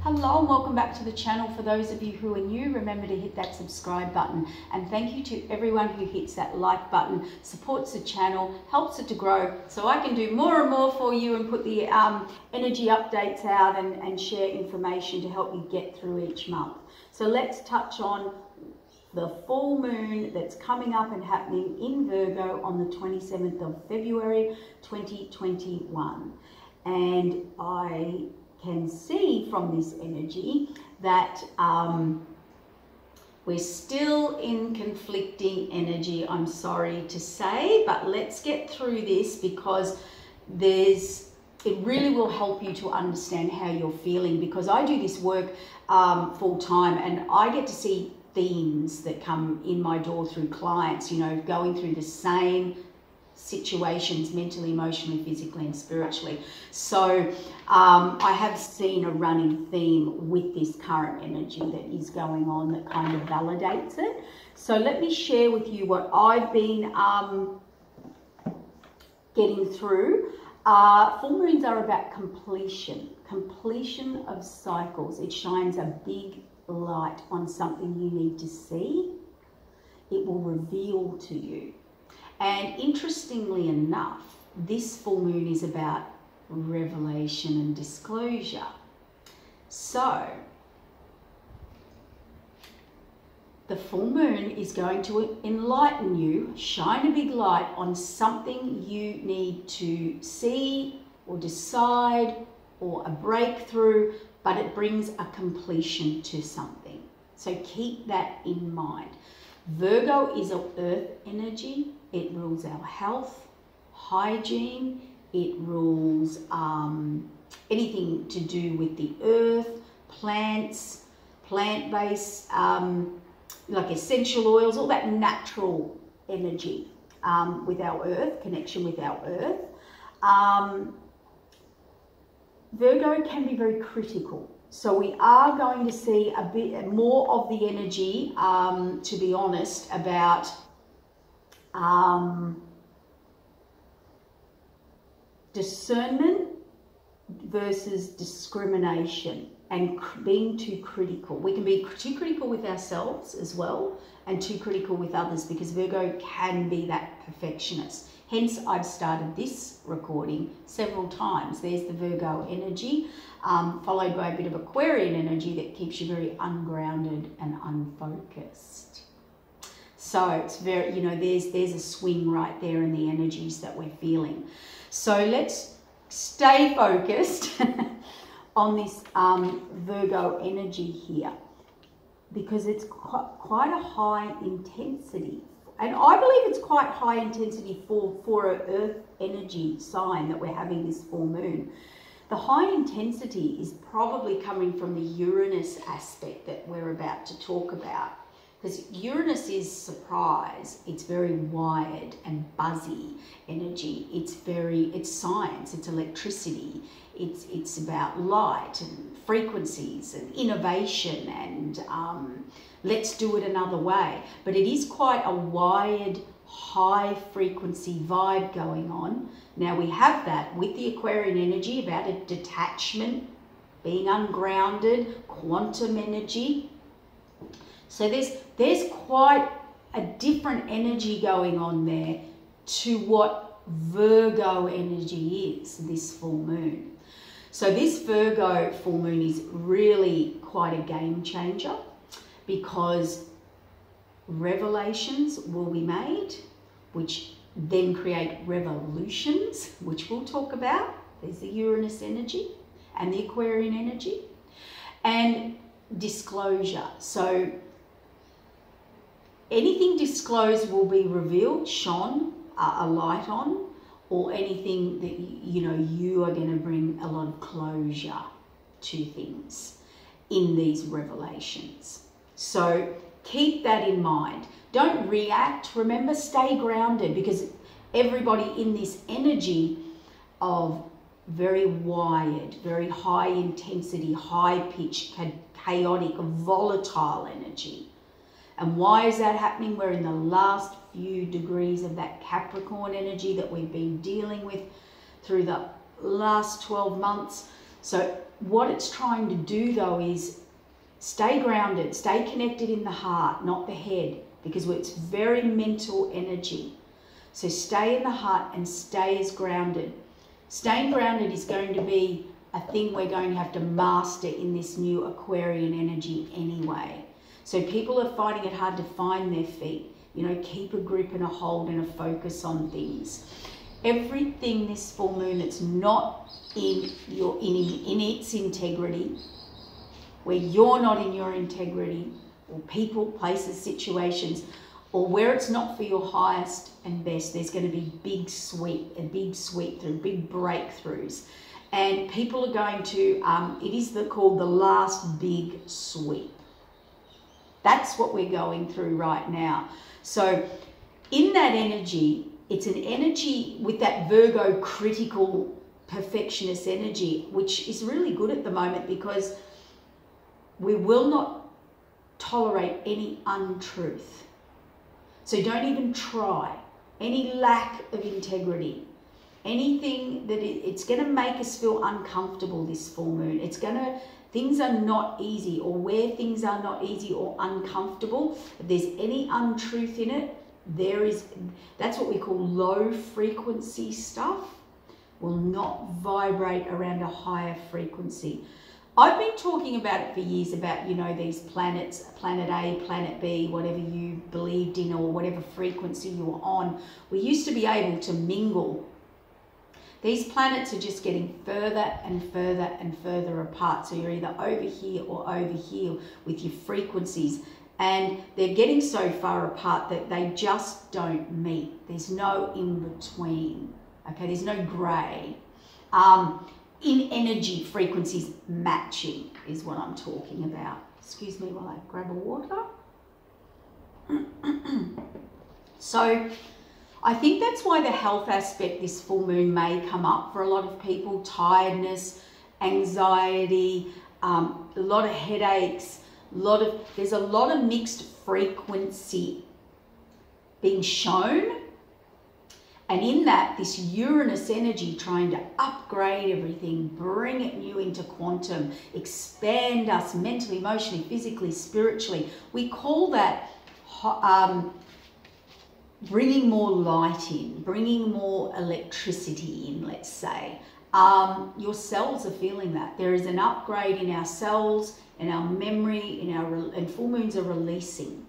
Hello and welcome back to the channel. For those of you who are new, remember to hit that subscribe button, and thank you to everyone who hits that like button. Supports the channel, helps it to grow so I can do more and more for you and put the energy updates out and share information to help you get through each month. So let's touch on the full moon that's coming up and happening in Virgo on the 27th of February 2021. And I can see from this energy that we're still in conflicting energy, I'm sorry to say, but let's get through this because it really will help you to understand how you're feeling, because I do this work full time and I get to see themes that come in my door through clients, you know, going through the same situations mentally, emotionally, physically and spiritually. So I have seen a running theme with this current energy that is going on that kind of validates it. So let me share with you what I've been getting through. Full moons are about completion of cycles. It shines a big light on something you need to see. It will reveal to you. And interestingly enough, this full moon is about revelation and disclosure. So the full moon is going to enlighten you, shine a big light on something you need to see or decide or a breakthrough, but it brings a completion to something. So keep that in mind. Virgo is an earth energy. It rules our health, hygiene. It rules anything to do with the earth, plants, plant-based, like essential oils, all that natural energy with our earth, connection with our earth. Virgo can be very critical. So we are going to see a bit more of the energy, to be honest, about discernment versus discrimination and being too critical. We can be too critical with ourselves as well and too critical with others, because Virgo can be that perfectionist. Hence, I've started this recording several times. There's the Virgo energy, followed by a bit of Aquarian energy that keeps you very ungrounded and unfocused. So it's very, you know, there's a swing right there in the energies that we're feeling. So let's stay focused on this Virgo energy here, because it's quite a high intensity. And I believe it's quite high intensity for an earth energy sign that we're having this full moon. The high intensity is probably coming from the Uranus aspect that we're about to talk about. Because Uranus is surprise, it's very wired and buzzy energy. It's science, it's electricity, it's about light and frequencies and innovation and let's do it another way. But it is quite a wired, high frequency vibe going on. Now we have that with the Aquarian energy about a detachment, being ungrounded, quantum energy. So there's quite a different energy going on there to what Virgo energy is, this full moon. So this Virgo full moon is really quite a game changer, because revelations will be made, which then create revolutions, which we'll talk about. There's the Uranus energy and the Aquarian energy, and disclosure. So anything disclosed will be revealed, shone a light on, or anything that you are going to bring a lot of closure to things in these revelations. So keep that in mind. Don't react. Remember, stay grounded, because everybody in this energy of very wired, very high intensity, high pitched, chaotic, volatile energy. And why is that happening? We're in the last few degrees of that Capricorn energy that we've been dealing with through the last 12 months. So what it's trying to do though is stay grounded, stay connected in the heart, not the head, because it's very mental energy. So stay in the heart and stay as grounded. Staying grounded is going to be a thing we're going to have to master in this new Aquarian energy anyway. So people are finding it hard to find their feet. You know, keep a grip and a hold and a focus on things. Everything this full moon that's not in its integrity, where you're not in your integrity, or people, places, situations, or where it's not for your highest and best, there's going to be a big sweep through, big breakthroughs. And people are going to, it is called the last big sweep. That's what we're going through right now. So in that energy, it's an energy with that Virgo critical perfectionist energy, which is really good at the moment because we will not tolerate any untruth. So don't even try. Any lack of integrity, anything that it's going to make us feel uncomfortable this full moon. It's going to, things are not easy, or where things are not easy or uncomfortable, if there's any untruth in it, that's what we call low frequency stuff, will not vibrate around a higher frequency. I've been talking about it for years, about, you know, these planets, planet A, planet B, whatever you believed in or whatever frequency you were on. We used to be able to mingle. These planets are just getting further and further and further apart. So you're either over here or over here with your frequencies. And they're getting so far apart that they just don't meet. There's no in between. Okay, there's no grey. In energy, frequencies matching is what I'm talking about. Excuse me while I grab a water. So I think that's why the health aspect this full moon may come up for a lot of people. Tiredness, anxiety, a lot of headaches, there's a lot of mixed frequency being shown. And in that, this Uranus energy trying to upgrade everything, bring it new into quantum, expand us mentally, emotionally, physically, spiritually. We call that bringing more light in, bringing more electricity in, let's say. Your cells are feeling that. There is an upgrade in our cells, in our memory, and full moons are releasing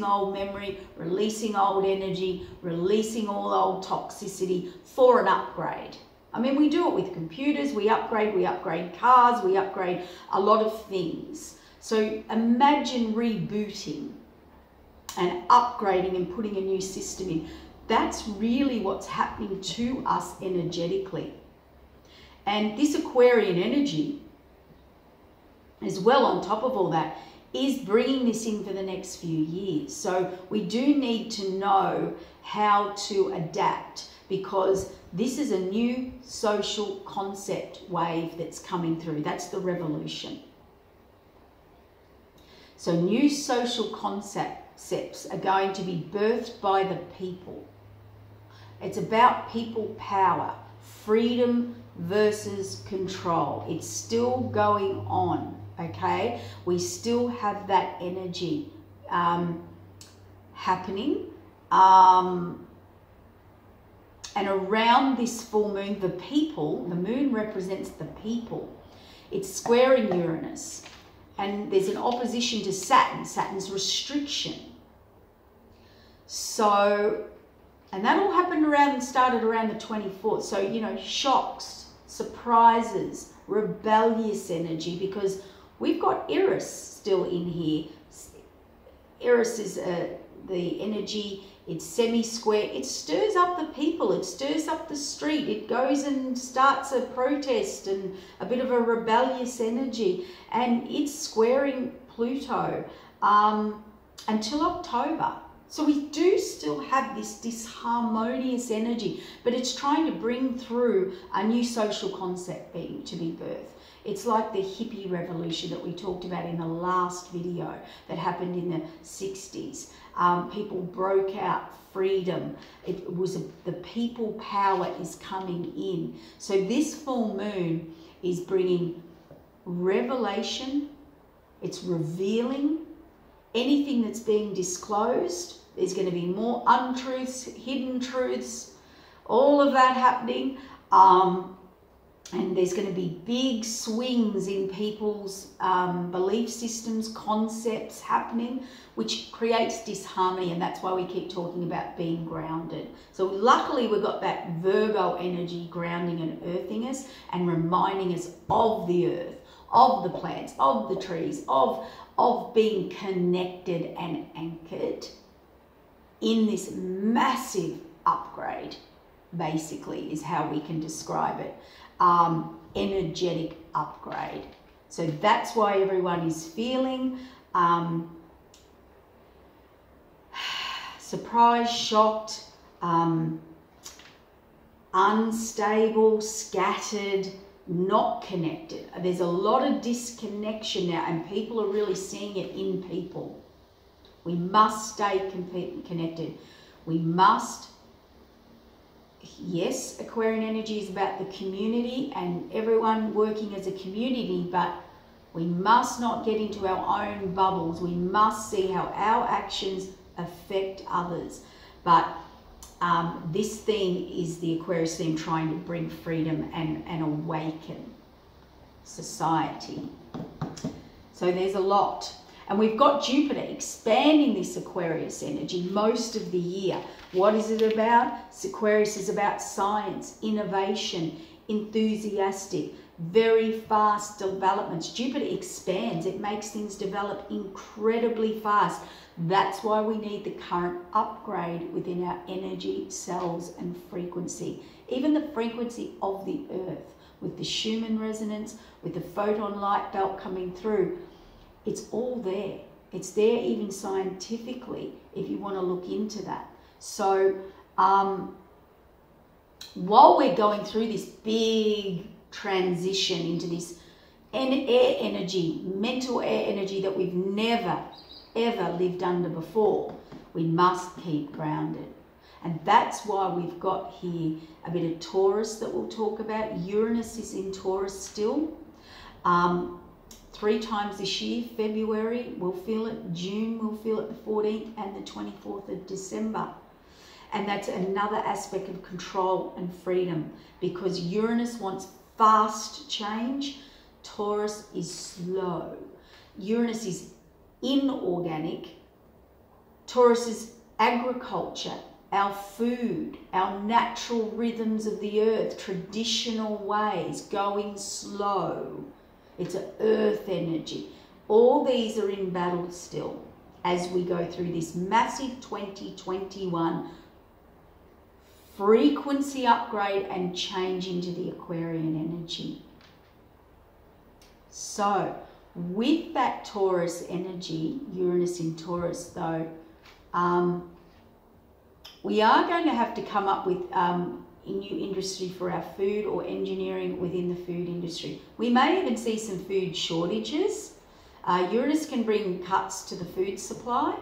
old memory, releasing old energy, releasing all old toxicity for an upgrade. I mean, we do it with computers, we upgrade cars, we upgrade a lot of things. So imagine rebooting and upgrading and putting a new system in. That's really what's happening to us energetically. And this Aquarian energy, as well on top of all that, is bringing this in for the next few years. So we do need to know how to adapt, because this is a new social concept wave that's coming through. That's the revolution. So new social concepts are going to be birthed by the people. It's about people power, freedom versus control. It's still going on. Okay, we still have that energy happening. And around this full moon, the people, the moon represents the people. It's squaring Uranus. And there's an opposition to Saturn. Saturn's restriction. So, and that all happened started around the 24th. So, you know, shocks, surprises, rebellious energy, because we've got Eris still in here. Eris is the energy, it's semi-square. It stirs up the people, it stirs up the street. It goes and starts a protest and a bit of a rebellious energy. And it's squaring Pluto until October. So we do still have this disharmonious energy, but it's trying to bring through a new social concept to be birthed. It's like the hippie revolution that we talked about in the last video that happened in the 60s. People broke out freedom. It was the people power is coming in. So this full moon is bringing revelation. It's revealing anything that's being disclosed. There's going to be more untruths, hidden truths, all of that happening. And there's going to be big swings in people's belief systems, concepts happening, which creates disharmony. And that's why we keep talking about being grounded. So luckily we've got that Virgo energy grounding and earthing us and reminding us of the earth, of the plants, of the trees, of being connected and anchored in this massive upgrade, basically, is how we can describe it. Energetic upgrade. So that's why everyone is feeling surprised, shocked, unstable, scattered, not connected. There's a lot of disconnection now, and people are really seeing it in people. We must stay connected. We must. Yes, Aquarian energy is about the community and everyone working as a community, but we must not get into our own bubbles. We must see how our actions affect others. But this theme is the Aquarius theme, trying to bring freedom and awaken society. So there's a lot. And we've got Jupiter expanding this Aquarius energy most of the year. What is it about? Aquarius is about science, innovation, enthusiastic, very fast developments. Jupiter expands. It makes things develop incredibly fast. That's why we need the current upgrade within our energy, cells, and frequency. Even the frequency of the Earth, with the Shaman resonance, with the photon light belt coming through. It's all there. It's there even scientifically, if you want to look into that. So while we're going through this big transition into this air energy, mental air energy that we've never, ever lived under before, we must keep grounded. And that's why we've got here a bit of Taurus that we'll talk about. Uranus is in Taurus still. 3 times this year, February, we'll feel it. June, we'll feel it the 14th and the 24th of December. And that's another aspect of control and freedom, because Uranus wants fast change. Taurus is slow. Uranus is inorganic. Taurus is agriculture, our food, our natural rhythms of the earth, traditional ways, going slow. It's an earth energy. All these are in battle still as we go through this massive 2021 frequency upgrade and change into the Aquarian energy. So with that Taurus energy, Uranus in Taurus though, we are going to have to come up with a new industry for our food, or engineering within the food industry. We may even see some food shortages. Uranus can bring cuts to the food supply.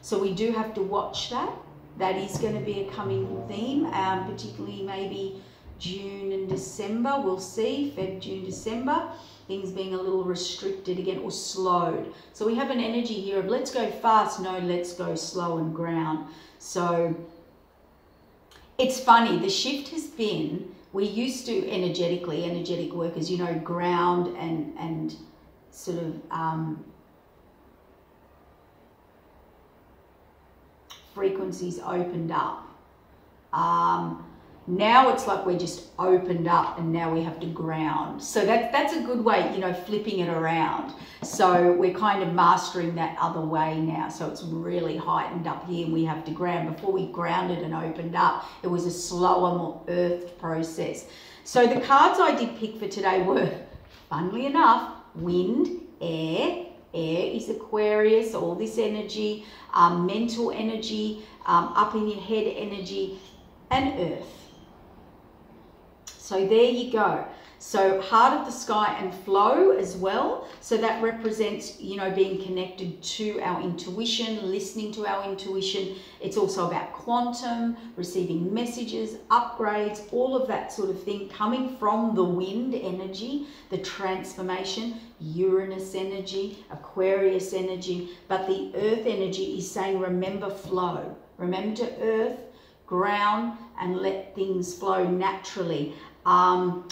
So we do have to watch that. That is going to be a coming theme, particularly maybe June and December. We'll see, Feb, June, December, things being a little restricted again or slowed. So we have an energy here of let's go fast, no, let's go slow and ground. So it's funny, the shift has been, we used to energetic workers, you know, ground and sort of frequencies opened up. Now it's like we're just opened up and now we have to ground. So that's a good way, you know, flipping it around. So we're kind of mastering that other way now. So it's really heightened up here and we have to ground. Before we grounded and opened up, it was a slower, more earthed process. So the cards I did pick for today were, funnily enough, wind, air. Air is Aquarius, all this energy, mental energy, up in your head energy, and earth. So there you go. So heart of the sky and flow as well. So that represents, you know, being connected to our intuition, listening to our intuition. It's also about quantum, receiving messages, upgrades, all of that sort of thing coming from the wind energy, the transformation, Uranus energy, Aquarius energy. But the earth energy is saying, remember flow. Remember to earth, ground, and let things flow naturally.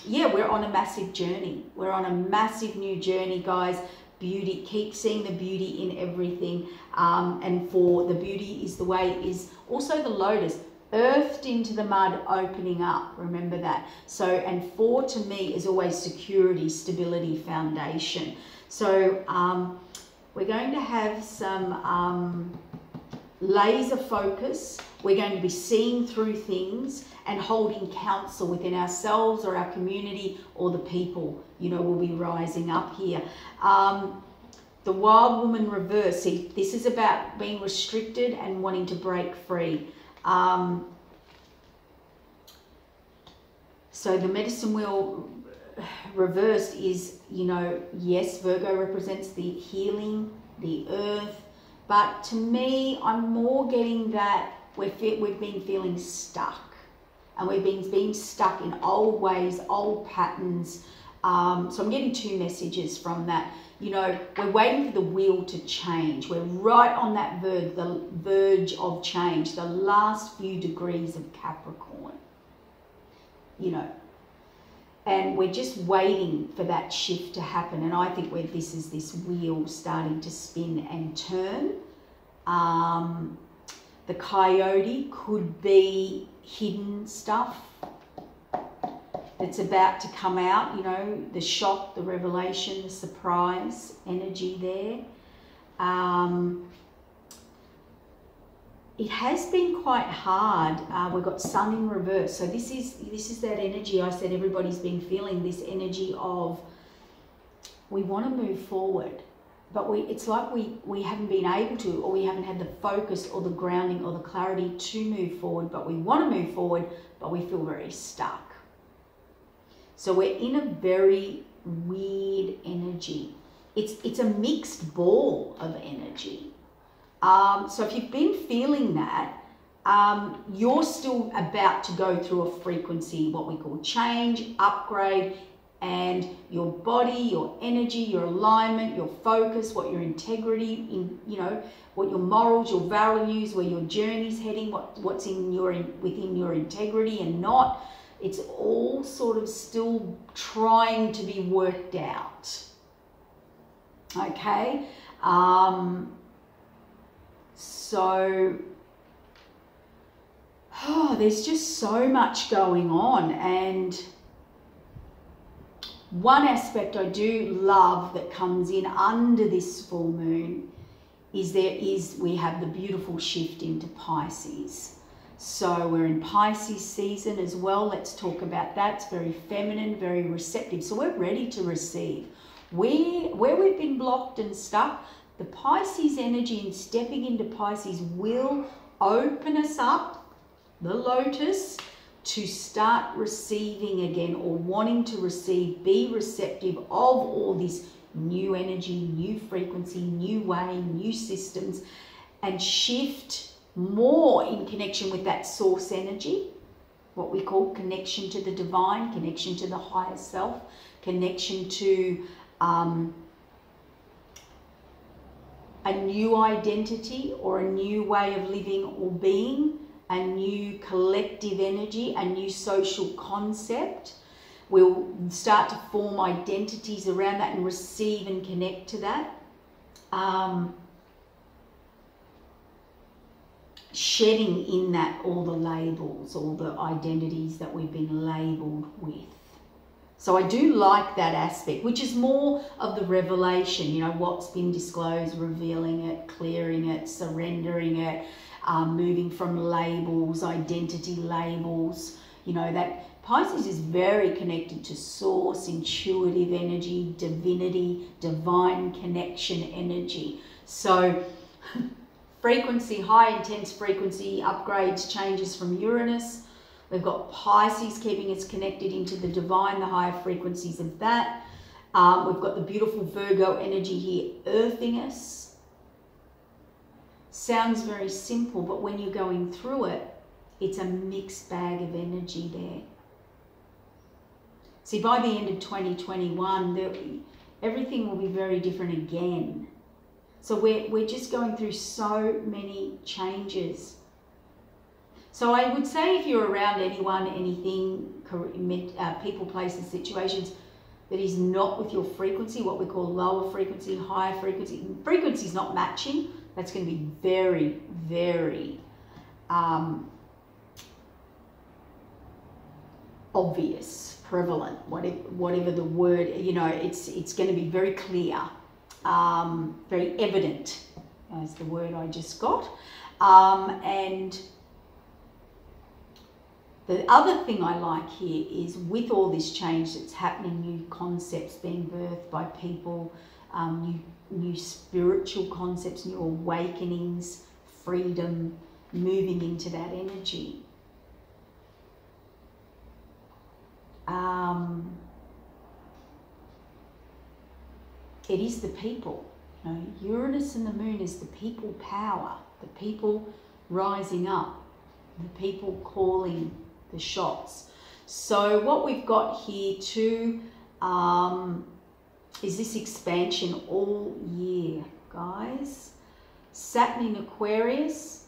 Yeah, we're on a massive journey. We're on a massive new journey, guys. Beauty, keep seeing the beauty in everything. And for the beauty is the way is also the lotus, earthed into the mud, opening up. Remember that. So, and 4 to me is always security, stability, foundation. So we're going to have some laser focus. We're going to be seeing through things and holding counsel within ourselves or our community, or the people, you know, will be rising up here. The wild woman reverse. See, this is about being restricted and wanting to break free. So the medicine wheel reversed is, you know, yes, Virgo represents the healing, the earth. But to me, I'm more getting that we've been feeling stuck. And we've been stuck in old ways, old patterns. So I'm getting 2 messages from that. You know, we're waiting for the wheel to change. We're right on that the verge of change, the last few degrees of Capricorn. You know, and we're just waiting for that shift to happen. And I think this is this wheel starting to spin and turn. The coyote could be hidden stuff that's about to come out, you know, the shock, the revelation, the surprise energy there. It has been quite hard. We've got sun in reverse. So this is that energy I said everybody's been feeling, this energy of we want to move forward. But it's like we haven't been able to, or we haven't had the focus or the grounding or the clarity to move forward, but we want to move forward, but we feel very stuck. So we're in a very weird energy. It's a mixed ball of energy. So if you've been feeling that, you're still about to go through a frequency, what we call change, upgrade, and your body, your energy, your alignment, your focus, what your integrity, you know, what your morals, your values, where your journey's heading, what's in within your integrity and not. It's all sort of still trying to be worked out. Okay, so there's just so much going on. And one aspect I do love that comes in under this full moon is we have the beautiful shift into Pisces. So we're in Pisces season as well. Let's talk about that. It's very feminine, very receptive. So we're ready to receive. Where we've been blocked and stuck, the Pisces energy and stepping into Pisces will open us up, the lotus, to start receiving again, or wanting to receive, be receptive of all this new energy, new frequency, new way, new systems, and shift more in connection with that source energy, what we call connection to the divine, connection to the higher self, connection to a new identity or a new way of living or being, a new collective energy, a new social concept. We'll start to form identities around that and receive and connect to that. Shedding in that all the labels, all the identities that we've been labelled with. So I do like that aspect, which is more of the revelation, you know, what's been disclosed, revealing it, clearing it, surrendering it, moving from labels, identity labels. You know, that Pisces is very connected to source, intuitive energy, divinity, divine connection energy. So frequency, high intense frequency, upgrades, changes from Uranus. We've got Pisces keeping us connected into the divine, the higher frequencies of that. We've got the beautiful Virgo energy here earthing us. Sounds very simple, but when you're going through it, it's a mixed bag of energy there. See, by the end of 2021, everything will be very different again. So we're just going through so many changes. So I would say if you're around anyone, anything, people, places, situations that is not with your frequency, what we call lower frequency, higher frequency, frequency is not matching, that's going to be very, very obvious, prevalent, whatever the word, you know, it's going to be very clear, very evident, is the word I just got. And the other thing I like here is with all this change that's happening, new concepts being birthed by people, new spiritual concepts, new awakenings, freedom, moving into that energy. It is the people. You know, Uranus and the moon is the people power, the people rising up, the people calling the shots. So what we've got here too is this expansion all year, guys. Saturn in Aquarius.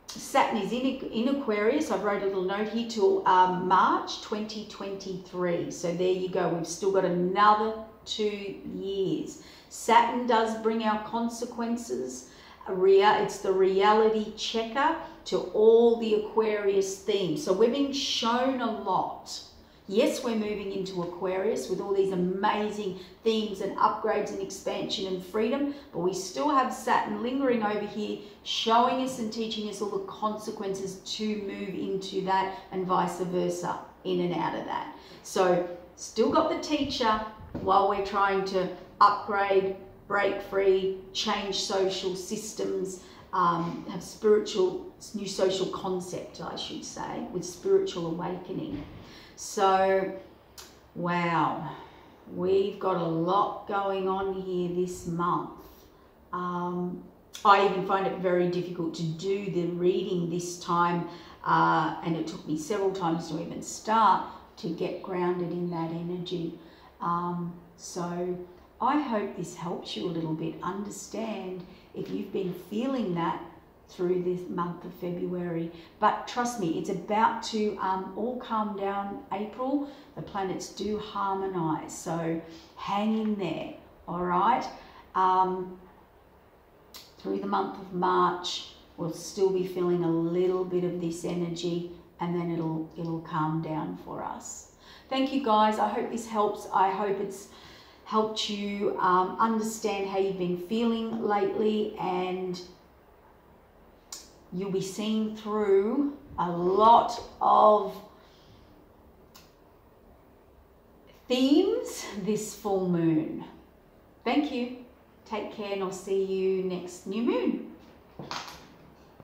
Saturn is in Aquarius. I wrote a little note here till March 2023. So there you go. We've still got another 2 years. Saturn does bring our consequences. It's the reality checker to all the Aquarius themes. So we're being shown a lot. Yes, we're moving into Aquarius with all these amazing themes and upgrades and expansion and freedom, but we still have Saturn lingering over here, showing us and teaching us all the consequences to move into that and vice versa, in and out of that. So still got the teacher while we're trying to upgrade, break free, change social systems, have spiritual, new social concept, I should say, with spiritual awakening. So, wow, we've got a lot going on here this month. I even find it very difficult to do the reading this time, and it took me several times to even start to get grounded in that energy. So I hope this helps you a little bit understand if you've been feeling that through this month of February. But trust me, it's about to all calm down. April, the planets do harmonize, so hang in there, all right? Through the month of March, we'll still be feeling a little bit of this energy, and then it'll calm down for us. Thank you, guys. I hope this helps. I hope it's helped you understand how you've been feeling lately, and you'll be seeing through a lot of themes this full moon. Thank you. Take care, and I'll see you next new moon.